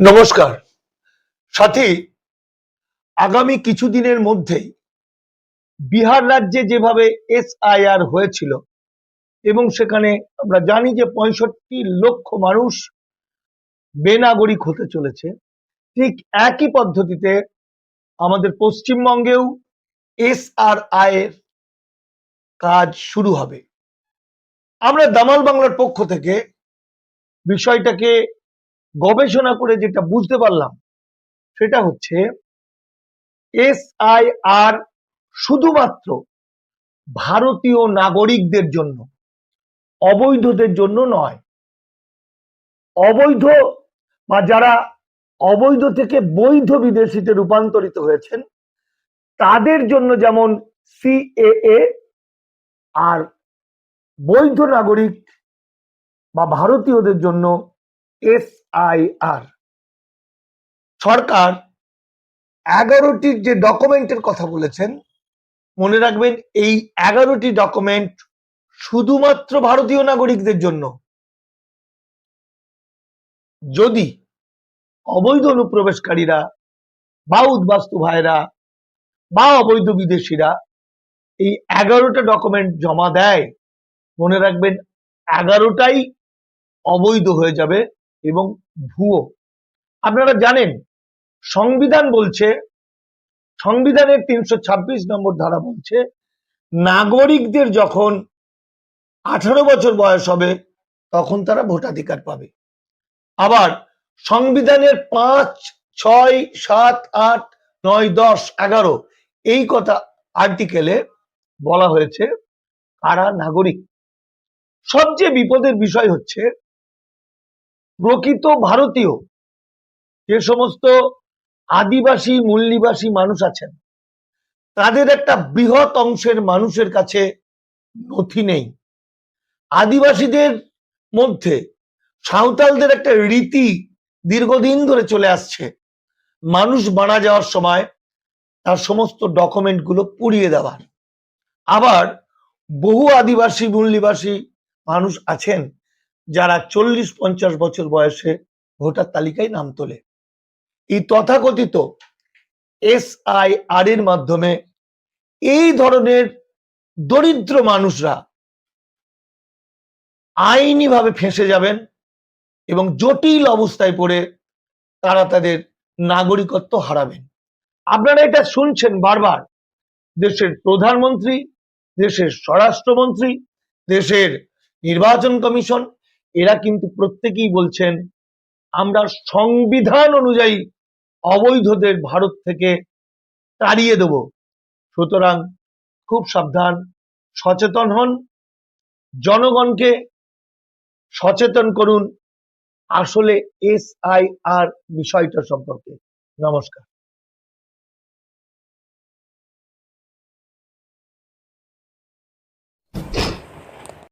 নমস্কার সাথী। আগামী কিছুদিনের মধ্যেই বিহার রাজ্যে যেভাবে এসআইআর হয়েছিল এবং সেখানে আমরা জানি যে 65 লক্ষ মানুষ বেনাগরিক হতে চলেছে, ঠিক একই পদ্ধতিতে আমাদের পশ্চিমবঙ্গেও এসআরআই এর কাজ শুরু হবে। আমরা দামাল বাংলার পক্ষ থেকে বিষয়টাকে গবেষণা করে যেটা বুঝতে পারলাম সেটা হচ্ছে এসআইআর শুধুমাত্র ভারতীয় নাগরিকদের জন্য, অবৈধদের জন্য নয়। অবৈধ বা যারা অবৈধ থেকে বৈধ বিদেশিতে রূপান্তরিত হয়েছেন তাদের জন্য যেমন সিএএ, আর বৈধ নাগরিক বা ভারতীয়দের জন্য এসআইআর। সরকার 11টির যে ডকুমেন্টের কথা বলেছেন, মনে রাখবেন এই 11টি ডকুমেন্ট শুধুমাত্র ভারতীয় নাগরিকদের জন্য। যদি অবৈধ অনুপ্রবেশকারীরা বা উদ্বাস্তু ভাইরা বা অবৈধ বিদেশিরা এই 11টা ডকুমেন্ট জমা দেয়, মনে রাখবেন 11টাই অবৈধ হয়ে যাবে এবং ভুয়ো। আপনারা জানেন সংবিধান বলছে, সংবিধানের 326 নম্বর ধারা বলছে নাগরিকদের যখন 18 বছর বয়স হবে তখন তারা ভোটাধিকার পাবে। আবার সংবিধানের 5, 6, 7, 8, 9, 10, 11 এই কথা আর্টিকেলে বলা হয়েছে কারা নাগরিক। সবচেয়ে বিপদের বিষয় হচ্ছে প্রকৃত ভারতীয় যে সমস্ত আদিবাসী মূল নিবাসী মানুষ আছেন তাদের একটা বৃহৎ অংশের মানুষের কাছে নথি নেই। আদিবাসীদের মধ্যে সাঁওতালদের একটা রীতি দীর্ঘদিন ধরে চলে আসছে, মানুষ মারা যাওয়ার সময় তার সমস্ত ডকুমেন্টগুলো পুড়িয়ে দেওয়ার। আবার বহু আদিবাসী মূল নিবাসী মানুষ আছেন যারা 40-50 বছর বয়সে ভোটার তালিকায় নাম তোলে। এই তথাকথিত এসআইআর এর মাধ্যমে এই ধরনের দরিদ্র মানুষরা আইনিভাবে ফেঁসে যাবেন এবং জটিল অবস্থায় পড়ে তারা তাদের নাগরিকত্ব হারাবেন। আপনারা এটা শুনছেন বারবার, দেশের প্রধানমন্ত্রী, দেশের স্বরাষ্ট্রমন্ত্রী, দেশের নির্বাচন কমিশন এরা কিন্তু প্রত্যেকেই বলছেন আমরা সংবিধান অনুযায়ী অবৈধদের ভারত থেকে তাড়িয়ে দেব। সুতরাং খুব সাবধান, সচেতন হন, জনগণকে সচেতন করুন আসলে এসআইআর বিষয়টা সম্পর্কে। নমস্কার।